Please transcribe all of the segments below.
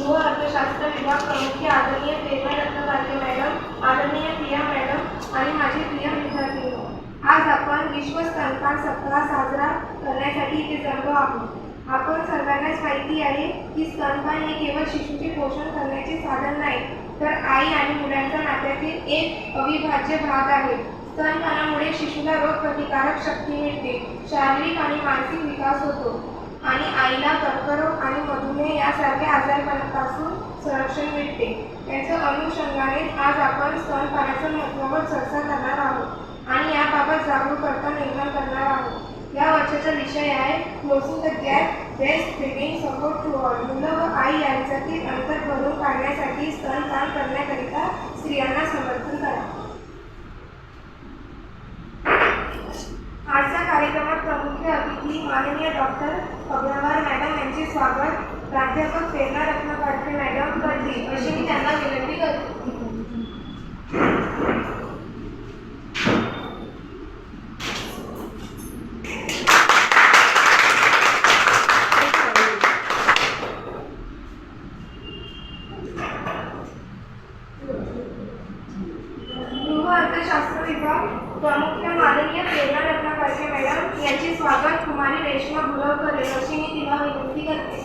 गृह अर्थशास्त्र विभाग प्रमुख आदरणीय प्रेरणा रत्नबारके मॅडम, आदरणीय प्रिया मॅडम आणि माझे प्रिय विद्यार्थी, आज आपण विश्व स्तनपान सप्ताह साजरा करण्यासाठी इथे जमलो आहोत. आपण सर्वांनाच माहिती आहे की स्तनपान हे केवळ शिशुचे पोषण करण्याचे साधन नाही, तर आई आणि मुलांच्या नात्यातील एक अविभाज्य भाग आहे. स्तनपानामुळे शिशुला रोगप्रतिकारक शक्ती मिळते, शारीरिक आणि मानसिक विकास होतो आणि आईला कर्करोग आणि मधुमेह यासारख्या आजारपणापासून संरक्षण मिळते. याच्या अनुषंगाने आज आपण स्तनपानाच्या महत्त्वावर चर्चा करणार आहोत आणि याबाबत जागरूकता निर्माण करणार आहोत. या वर्षाचा विषय आहे closing the gap, breast feeding support to all. मुलं व आई यांच्यातील अंतर भरून काढण्यासाठी स्तनपान करण्याकरिता स्त्रियांना समर्थन करा. आजच्या कार्यक्रमात प्रमुख अतिथी माननीय डॉक्टर अग्रवाल मॅडम यांचे स्वागत. प्राध्यापक प्रेरणा रत्नबारके मॅडम करतील अशी मी त्यांना विनंती करते. गृह अर्थशास्त्र विभाग प्रमुख माननीय प्रेरणा रत्नबारके मॅडम यांचे स्वागत कुमारी रेश्मा गुरवकर अशी मी तिला विनंती करते.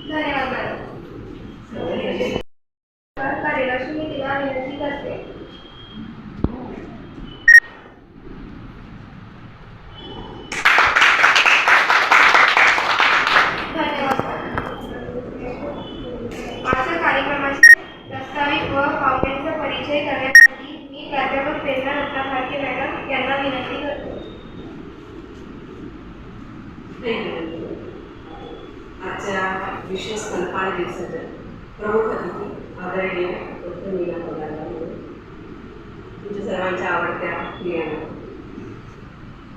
धन्यवाद मॅडम. करेल अशी मी तिला विनंती करते. आजच्या कार्यक्रमाचे प्रस्तावित व पाहुण्यांचा परिचय करण्यासाठी मी प्राध्यापक प्रेरणा रत्नबारके मॅडम यांना विनंती करते. आजच्या विश्व स्तनपान दिवसाच्या प्रमुख अतिथी आदरणीय डॉक्टर मीना पगारवार, तुमच्या सर्वांच्या आवडत्या प्रियांना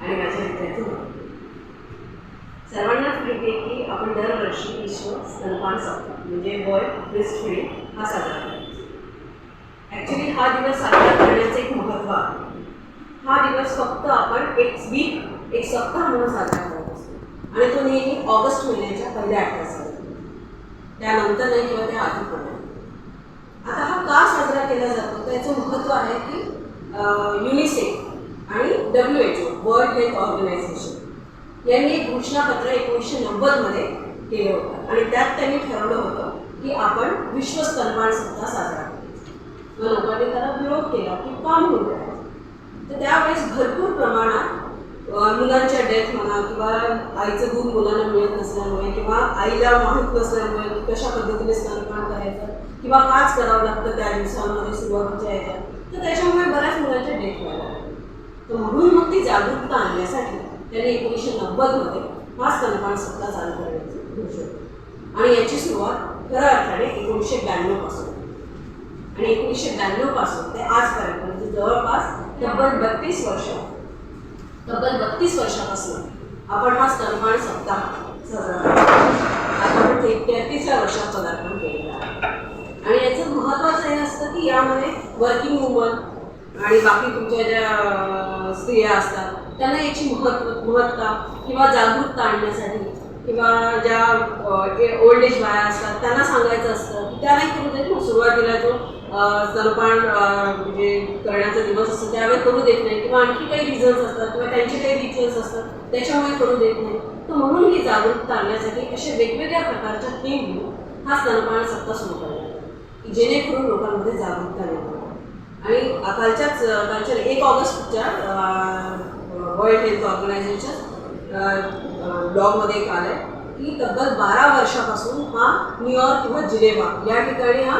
आणि माझ्या विद्यार्थी, सर्वांनाच माहिती आहे की आपण दरवर्षी विश्व स्तनपान सप्ताह म्हणजे वर्ल्ड ब्रेस्ट फीडिंग हा साजरा करतो. ॲक्च्युली हा दिवस साजरा करण्याचं एक महत्त्व आहे. हा दिवस फक्त आपण एक सप्ताह म्हणून साजरा करत असतो आणि तो नेहमी ऑगस्ट महिन्याच्या पहिल्या आठवड्यात त्यानंतर नाही किंवा त्या आधी पण नाही. आता हा का साजरा केला जातो त्याचं महत्त्व आहे की युनिसेफ आणि WHO वर्ल्ड हेल्थ ऑर्गनायझेशन यांनी एक घोषणापत्र 1990 केलं होतं आणि त्यात त्यांनी ठरवलं होतं की आपण विश्व स्तनपान सप्ताह साजरा करायचा. मग लोकांनी त्याला विरोध केला की का म्हणून करायचं. तर त्यावेळेस भरपूर प्रमाणात मुलांच्या डेथ म्हणा किंवा आईचं दूध मुलांना मिळत नसल्यामुळे किंवा आईला माहीत नसल्यामुळे की कशा पद्धतीने स्तनपान करायचं किंवा काच करावं लागतं त्या दिवसांमध्ये सुरुवातीच्या याच्यात, तर त्याच्यामुळे बऱ्याच मुलांच्या डेथ व्हायला लागल्या. तर म्हणून मग ती जागरूकता आणण्यासाठी त्यांनी 1990 हा स्तनपान सप्ताह चालू करण्याची घोषणा आणि याची सुरुवात खऱ्या अर्थाने 1992 पासून आणि 1992 पासून ते आजपर्यंत म्हणजे जवळपास तब्बल 32 वर्षापासून आपण हा स्तनपान सप्ताह साजरा करतो. आपण 33व्या वर्षात पदार्पण केलेलं आहे आणि याचं महत्त्वाचं हे असतं की यामध्ये वर्किंग वुमन आणि बाकी तुमच्या ज्या स्त्रिया असतात त्यांना याची महत्ता किंवा जागरूकता आणण्यासाठी किंवा ज्या ओल्ड एज बाया असतात त्यांना सांगायचं असतं की त्या नाही करू देत ना. सुरुवातीला जो स्तनपान म्हणजे करण्याचा दिवस असतो त्यावेळेस करू देत नाही किंवा आणखी काही रिझन्स असतात किंवा त्यांचे काही रिच्युअल्स असतात त्याच्यामुळे करू देत नाही. तर म्हणून ही जागरूकता आणण्यासाठी अशा वेगवेगळ्या प्रकारच्या थीम घेऊन हा स्तनपान सप्ताह सुरू करण्यात आला की जेणेकरून लोकांमध्ये जागरूकता निर्माण आणि कालच्या 1 ऑगस्टच्या वर्ल्ड हेल्थ ऑर्गनायझेशन ब्लॉगमध्ये एक आलं आहे की तब्बल 12 वर्षापासून हा न्यूयॉर्क किंवा जिनेव्हा या ठिकाणी हा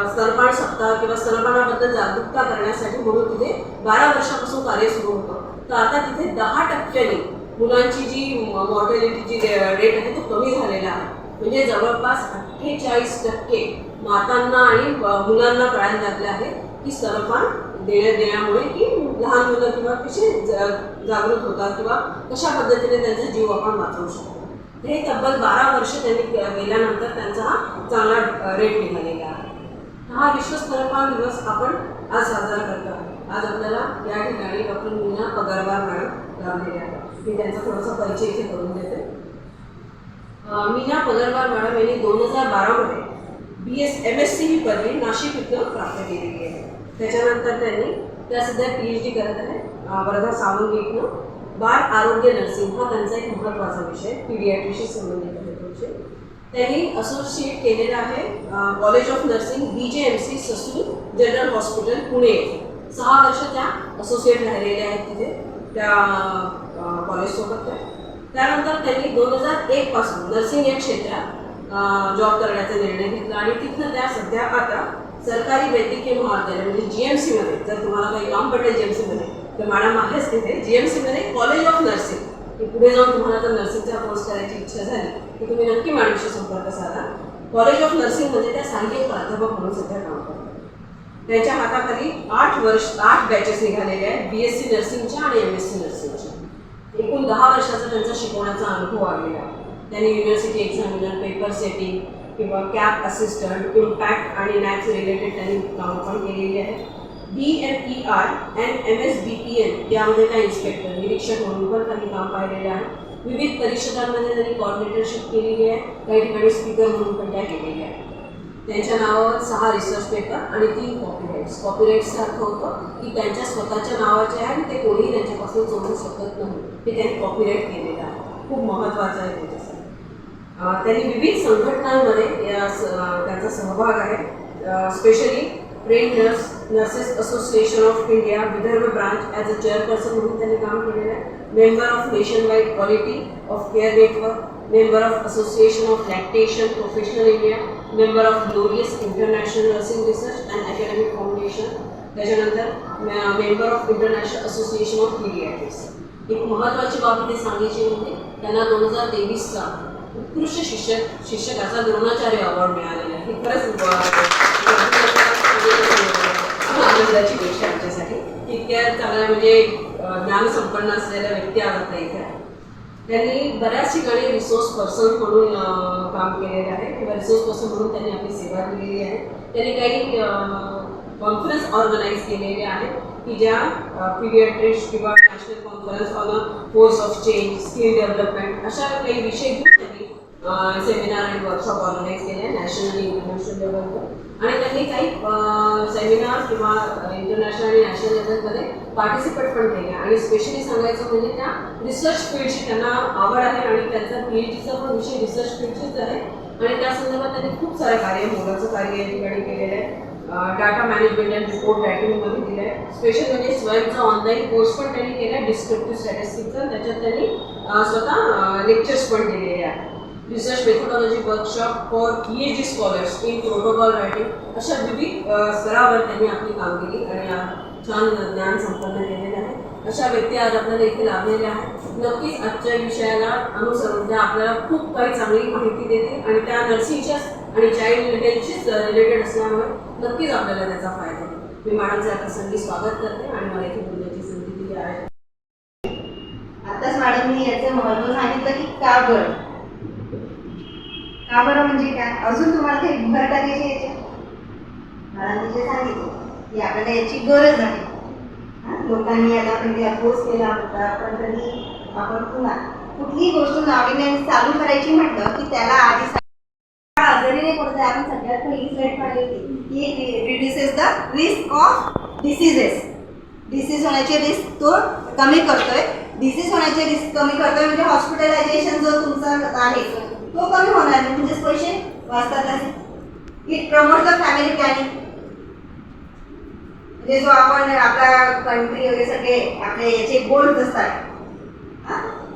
स्तनपान सप्ताह किंवा स्तनपानाबद्दल जागरूकता करण्यासाठी म्हणून तिथे 12 वर्षापासून कार्य सुरू होतं. तर आता तिथे 10% मुलांची जी मॉर्टॅलिटीची रेट आहे तो कमी झालेला आहे. म्हणजे जवळपास 48% मातांना आणि मुलांना कळायला लागले आहे की स्तनपान देण्यामुळे की लहान मुलं किंवा कसे जागृत होतात किंवा कशा पद्धतीने त्यांचा जीव आपण वाचवू शकतो. हे तब्बल 12 वर्ष त्यांनी गेल्यानंतर त्यांचा हा चांगला रेट निघालेला आहे. हा विश्व स्तनपान दिवस आपण आज साजरा करतो आहे. आज आपल्याला या ठिकाणी डॉक्टर मीना पगारवार मॅडम लाभलेले आहेत. मी त्यांचा थोडासा परिचय इथे करून देते. मीना पगारवार मॅडम यांनी 2012मध्ये MSc ही पदवी नाशिक इथं प्राप्त केलेली आहे. त्याच्यानंतर त्यांनी त्या सध्या PhD करत आहे वर्धा सावंगी इथनं. बाळ आरोग्य नर्सिंग हा त्यांचा एक महत्त्वाचा विषय, पीडियाट्रिशी संबंधित आहे तो विषय. त्यांनी असोसिएट केलेलं आहे college of nursing BJMC Sassoon general hospital Pune येथे. 6 वर्ष त्या असोसिएट राहिलेल्या आहेत तिथे त्या कॉलेजसोबत. त्यानंतर त्यांनी 2001 पासून नर्सिंग या क्षेत्रात जॉब करण्याचा निर्णय घेतला आणि तिथनं त्या सध्या आता सरकारी वैद्यकीय महाविद्यालय म्हणजे GMC मध्ये, जर तुम्हाला काही काम पडलं GMC मध्ये तर मॅडम आहेच तिथे. GMC मध्ये कॉलेज ऑफ नर्सिंग, की पुढे जाऊन तुम्हाला जर नर्सिंगचा कोर्स करायची इच्छा झाली की तुम्ही नक्की मॅडमशी संपर्क साधा. कॉलेज ऑफ नर्सिंगमध्ये त्या सहाय्यक प्राध्यापक म्हणून सध्या काम करतात. त्यांच्या हाताखाली 8 बॅचेस निघालेल्या आहेत BSc नर्सिंगच्या आणि MSc नर्सिंगच्या. एकूण 10 वर्षाचा त्यांचा शिकवण्याचा अनुभव आलेला आहे. त्यांनी युनिव्हर्सिटी एक्झामिनर, पेपर सेटिंग किंवा कॅप असिस्टंट, इम्पॅक्ट आणि नॅक्स रिलेटेड त्यांनी कामं पण केलेली आहेत. DMER and MSBPN यामध्ये काही इन्स्पेक्टर, निरीक्षक म्हणून पण त्यांनी काम पाहिलेलं आहे. विविध परिषदांमध्ये त्यांनी कॉर्डिनेटरशिप केलेली आहे. काही ठिकाणी स्पीकर म्हणून पण त्या केलेल्या आहेत. त्यांच्या नावावर 6 रिसर्च पेपर आणि 3 कॉपीराईट्स. कॉपीराईट्सचा अर्थ होतं की त्यांच्या स्वतःच्या नावाचे आहे आणि ते कोणीही त्यांच्यापासून चोरू शकत नाही, ते त्यांनी कॉपीराईट केलेलं आहे. खूप महत्त्वाचं आहे त्यांच्यासाठी. त्यांनी विविध संघटनांमध्ये त्यांचा सहभाग आहे. Specially train nurses association of India Vidarbha branch as a chairperson म्हणून त्यांनी काम केलेलं आहे. Member of nation wide quality of care network, member of association of lactation professional India, member of glorious international nursing research and academic foundation. त्याच्यानंतर member of international association of pediatrics. एक महत्त्वाची बाब इथे सांगायची म्हणजे त्यांना 2023चा उत्कृष्ट शिक्षकाचा द्रोणाचार्य अवॉर्ड मिळालेला आहे. ही खरंच आनंदाची गोष्ट आहे आमच्यासाठी. इतक्या चांगल्या म्हणजे ज्ञानसंपन्न असलेल्या व्यक्ती आवडता इथे. त्यांनी बऱ्याच ठिकाणी रिसोर्स पर्सन म्हणून काम केलेलं आहे किंवा रिसोर्स पर्सन म्हणून त्यांनी आपली सेवा दिलेली आहे. त्यांनी काही कॉन्फरन्स ऑर्गनाईज केलेले आहेत की ज्या पीडियाट्रिक्स किंवा national conference on a force of change, skill development अशा काही विषय घेऊन त्यांनी सेमिनार आणि वर्कशॉप ऑर्गनाईज केले आहे नॅशनल इंटरनॅशनल लेवलवर. आणि त्यांनी काही सेमिनार किंवा इंटरनॅशनल आणि नॅशनल लेवलमध्ये पार्टिसिपेट पण केले. आणि स्पेशली सांगायचं म्हणजे त्या रिसर्च फील्डची त्यांना आवड आहे आणि त्यांचा PhDचा पण विषय रिसर्च फील्डचीच आहे. आणि त्या संदर्भात त्यांनी खूप सारं कार्य, मोलाचं कार्य या ठिकाणी केलेलं आहे. डाटा मॅनेजमेंट अँड रिपोर्ट रायटिंगमध्ये दिलं आहे. स्पेशल म्हणजे स्वयंचा ऑनलाईन कोर्स पण त्यांनी केला आहे डिस्क्रिप्टिव्ह स्टॅटिस्टिक्सचा. त्याच्यात त्यांनी स्वतः लेक्चर्स पण दिलेले आहेत. Research methodology workshop for PhD scholars in protocol writing अशा विविध स्तरावर त्यांनी आपली कामगिरी आणि छान ज्ञान संपन्न केलेलं आहे. अशा व्यक्ती आज आपल्याला इथे लाभलेल्या आहेत. नक्कीच आजच्या विषयाला अनुसरून त्या आपल्याला खूप काही चांगली माहिती देतील आणि त्या नर्सिंगच्या आणि चाइल्ड हेल्थशीच रिलेटेड असल्यामुळे नक्कीच आपल्याला त्याचा फायदा आहे. मी मॅडमचं आता संधी स्वागत करते आणि मला इथे बोलण्याची संधी दिली आहे. आताच मॅडमनी याचं महत्त्व सांगितलं की का बरं, का बरं म्हणजे काय, अजून तुम्हाला काही भर टाकायची याच्या. मॅडमनी जे सांगितलं की आपल्याला याची गरज आहे. लोकांनी याला म्हणजे अपोज केला होता, पण तरी आपण पुन्हा कुठलीही गोष्ट नाविन्याने चालू करायची म्हटलं की त्याला आधी आजारीने पडते. आपण सगळ्यात पहिली स्लाईड पाहिली होती की reduces the risk of diseases. Disease होण्याची रिस्क तो कमी करतोय. डिसीज होण्याचे रिस्क कमी करतोय म्हणजे हॉस्पिटलायझेशन जो तुमचा आहे तो कमी होणार आहे, म्हणजेच पैसे वाचतात. It promote the family planning. म्हणजे जो आपण आपल्या कंट्री वगैरे सगळे आपले याचे गोल्स असतात,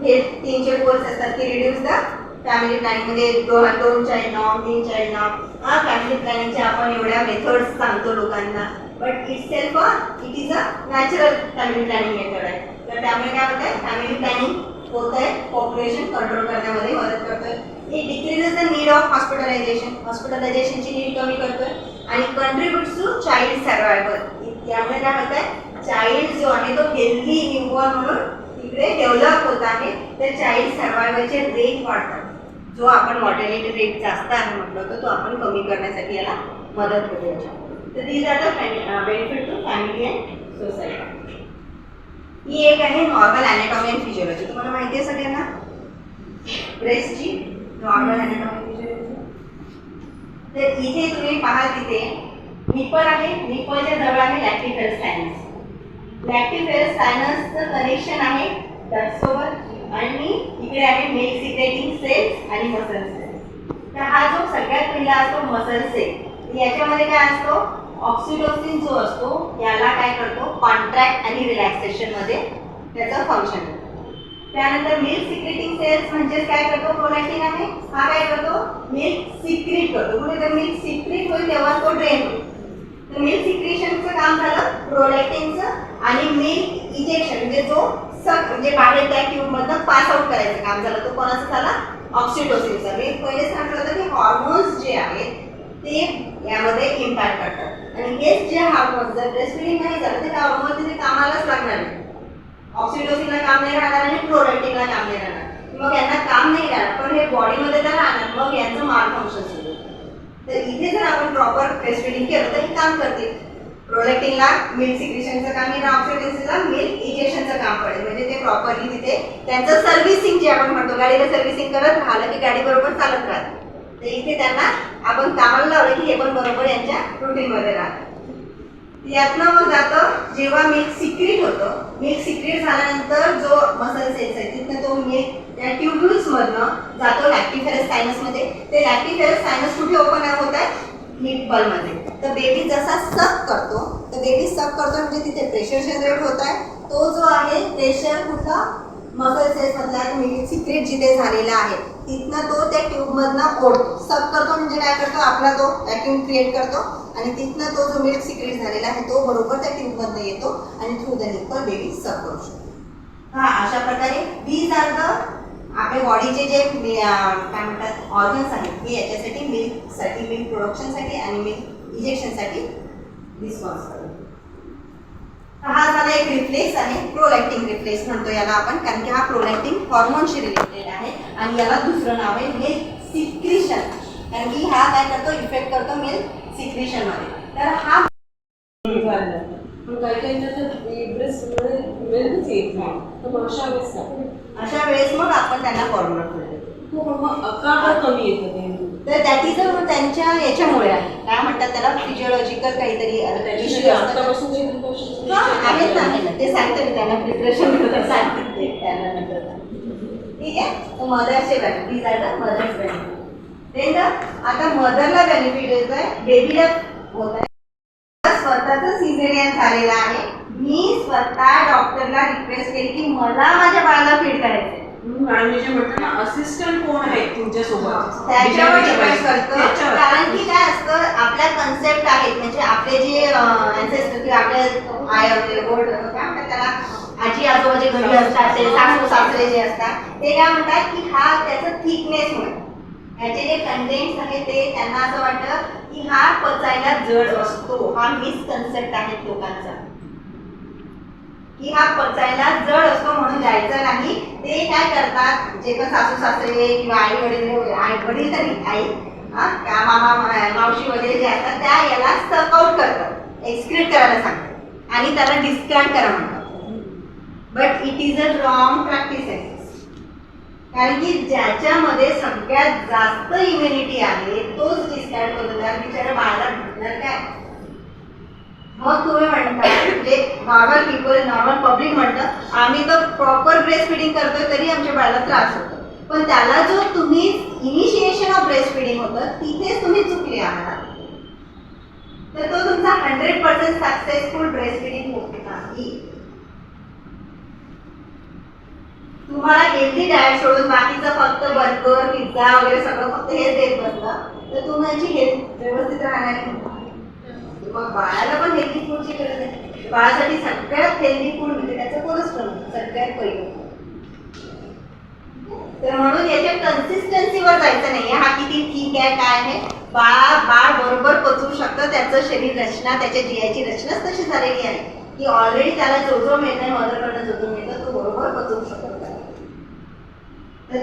हे 3 गोल्स असतात की रिड्यूस द फॅमिली प्लॅनिंग म्हणजे 2 child norm, 3 child norm. Family प्लॅनिंगचे आपण एवढ्या मेथड्स सांगतो लोकांना, but it is a natural family planning method आहे. तर त्यामुळे काय होत आहे, फॅमिली प्लॅनिंग होत आहे, पॉप्युलेशन कंट्रोल करण्यामध्ये मदत करतोय. It decreases the need of hospitalization. हॉस्पिटलायझेशनची नीड कमी करतोय आणि कंट्रीब्युट्स टू चाइल्ड सर्वायवल. त्यामुळे काय होत आहे, चाइल्ड जो आहे तो हेल्दी न्यूबॉर्न म्हणून तिकडे डेव्हलप होत आहे. तर चाइल्ड सर्वायवलचे रेट वाढतात. जो आपण मॉर्टॅलिटी रेट जास्त आहे म्हटलं तर तो आपण कमी करण्यासाठी याला मदत होते. तर these are the benefit to family and to side. ही एक आहे नॉर्मल अॅनाटॉमी अँड फिजिओलॉजी. तुम्हाला माहिती आहे सगळ्यांना ब्रेस्टची नॉर्मल अॅनाटॉमी फिजिओलॉजी. तर इथे तुम्ही पाहाल तिथे निपल आहे, निपलच्या जवळ आहे लॅक्टिफेरस सायनस. लॅक्टिफेरस सायनसचं कनेक्शन आहे डक्टसोबत आणि इकडे आहे मिल्क सिक्रेटिंग सेल्स आणि मसल सेल्स. तर हा जो सगळ्यात पहिला असतो मसल सेल, याच्यामध्ये काय असतो ऑक्सिटोसिन जो असतो याला काय करतो कॉन्ट्रॅक्ट आणि रिलॅक्सेशन मध्ये त्याचं फंक्शन करतो. त्यानंतर मिल्क सिक्रेटिंग सेल्स म्हणजे काय करतो प्रोलॅक्टिन आहे, हा काय करतो मिल्क सिक्रीट करतो. म्हणजे जर मिल्क सिक्रीट होईल तेव्हा तो ड्रेन होईल. तर मिल्क सिक्रेशनचं काम झालं प्रोलॅक्टिनचं आणि मिल्क इजेक्शन म्हणजे जो म्हणजे बाहेर त्या ट्यूब मधनं पास आउट करायचं काम झालं. तो कोणाचं झाला ऑक्सिटोसिनचा. मी पहिले सांगितलं होतं की हॉर्मोन्स जे आहेत ते यामध्ये इम्पॅक्ट करतात आणि हेच जे हार्मोन्स जर ब्रेस्टफीडिंग नाही झालं तर हार्मोन तिथे कामालाच लागणार नाही. ऑक्सिटोसिनला काम नाही राहणार आणि प्रोलॅक्टिनला काम नाही राहणार. मग यांना काम नाही राहणार पण हे बॉडीमध्ये तर राहणार, मग यांचं माल फंक्शन सुरू होतं. तर इथे जर आपण प्रॉपर ब्रेस्टफीडिंग केलं तर हे काम करतील. प्रोलॅक्टिनला मिल्क सिक्रेशनचं काम आणि ऑक्सिटोसिनला मिल्क इंजेक्शनचं काम पडेल. म्हणजे ते प्रॉपरली तिथे त्यांचं सर्व्हिसिंग जे आपण म्हणतो गाडीला सर्व्हिसिंग करत राहिलं की गाडी बरोबर चालत राहते. तर इथे त्यांना आपण कामाला लावलं की हे पण बरोबर यांच्या रुटीनमध्ये राहतं. यातनं मग जातं जेव्हा मिल्क सिक्रीट होतं, मिल्क सिक्रीट झाल्यानंतर जो मसल सेल्स आहे तिथनं तो मिल्क त्या ट्युब्युल्स मधनं जातो लॅक्टिफेरस सायनसमध्ये. ते लॅक्टिफेरस सायनस कुठे ओपन होत आहे निप्पलमध्ये. तर बेबी जसा सक करतो तर बेबी सक करतो म्हणजे तिथे प्रेशर जनरेट होत आहे. तो जो आहे प्रेशर कुठला मसल सेल्स मधला मिल्क सिक्रेट जिथे झालेला आहे तिथनं तो त्या ट्यूबमधनं ओढतो. सक करतो म्हणजे काय करतो आपला तो व्हॅक्यूम क्रिएट करतो आणि तिथनं तो जो मिल्क सिक्रेट झालेला आहे तो बरोबर त्या ट्यूबमधनं येतो आणि थ्रू द निप्पल बेबी सक करू शकतो. हा अशा प्रकारे दीज आर द आपल्या बॉडीचे जे काय म्हणतात ऑर्गन्स आहेत हे याच्यासाठी मिल्कसाठी मिल्क प्रोडक्शनसाठी आणि मिल्क इंजेक्शनसाठी रिस्पॉन्स करतो. हा झाला एक रिफ्लेक्स आहे, प्रोलॅक्टिन रिफ्लेक्स म्हणतो याला आपण, कारण की हा प्रोलॅक्टिन हॉर्मोनशी रिलेटेड आहे आणि याला दुसरं नाव आहे मिल्क सिक्रिशन, कारण की हा काय करतो इफेक्ट करतो मिल्क सिक्रिशन मध्ये. तर हा पण काही काही ब्रेस्टमध्ये मिल्कच येत नाही, तर मग अशा वेळेस मग आपण त्यांना फॉर्म्युला देतो. मग आकार कमी येतं ते. तर त्याची जर त्यांच्या याच्यामुळे आहे काय म्हणतात त्याला फिजिओलॉजिकल काहीतरी इश्यू आतापासून आहेत ना, ते सांगते मी त्यांना प्रिपरेशन सांगते त्यांना नंतर. ठीक आहे, तर मदरचे बेनिफिट आहे मदर्स बेनिफिट. आता मदरला बेनिफिट येत आहे, बेबीला होत आहे. स्वतःच सिझेरियन झालेला आहे. मी स्वतः डॉक्टरला रिक्वेस्ट केली की मला माझ्या बाळाला फीड करायचंय. मॅडम जे म्हणतात ना असिस्टंट कोण आहे तुमच्यासोबत त्याच्यावर डिपेंड करतं, कारण की काय असतं आपल्या कन्सेप्ट आहेत म्हणजे आपले जे अँसेस्टर किंवा आपल्या आय ओल्ड काय म्हणतात त्याला आजी आजोबा जे घरी असतात ते सासू सासरे जे असतात ते काय म्हणतात की हा त्याचं थिकनेस म्हणून याचे जे कंटेंट्स आहेत ते त्यांना असं वाटतं की हा पचायला जड असतो. हा मिसकन्सेप्ट आहे लोकांचा की हा पचायला जड असतो म्हणून द्यायचा नाही. ते काय करतात जे पण सासू सासरे किंवा आई वडील आई वडील तरी आई मामा मावशी वगैरे जे असतात त्या याला सकआउट करतात, एक्सक्रीट करायला सांगतात आणि त्याला डिस्कार्ड करा म्हणतात. But it is a wrong practice आहे, कारण की ज्याच्यामध्ये सगळ्यात जास्त इम्युनिटी आहे तोच डिस्कार्ड करणार बिचारा बाळाला भेटणार काय. मग तुम्ही म्हणता म्हणजे नॉर्मल पीपल नॉर्मल पब्लिक म्हणतं आम्ही तर प्रॉपर ब्रेस्ट फिडिंग करतोय तरी आमच्या बाळाला त्रास होतो. पण त्याला जो तुम्ही इनिशिएशन ऑफ ब्रेस्ट फिडिंग होतं तिथेच तुम्ही चुकले आहात. तर तो तुमचा 100% सक्सेसफुल ब्रेस्ट फिडिंग होत नाही. तुम्हाला हेल्दी डाएट सोडून बाकीचं फक्त बर्गर पिझ्झा वगैरे सगळं फक्त हेच देत बसलं तर तुमची हेल्थ व्यवस्थित राहणार नाही. मग बाळाला पण हेल्दी फूडची गरज आहे. बाळासाठी सगळ्यात हेल्दी फूड म्हणजे त्याचं कोलेस्ट्रॉल सगळ्यात पहिलं. तर म्हणून याच्या कन्सिस्टन्सीवर जायचं नाही हा किती ठीक आहे काय आहे. बाळ बरोबर पचवू शकतं, त्याचं शरीर रचना त्याच्या जीआयची रचनाच तशी झालेली आहे की ऑलरेडी त्याला जो जो मिळतंय मदरकडनं जो जो मिळतं तो बरोबर पचवू शकतो. तर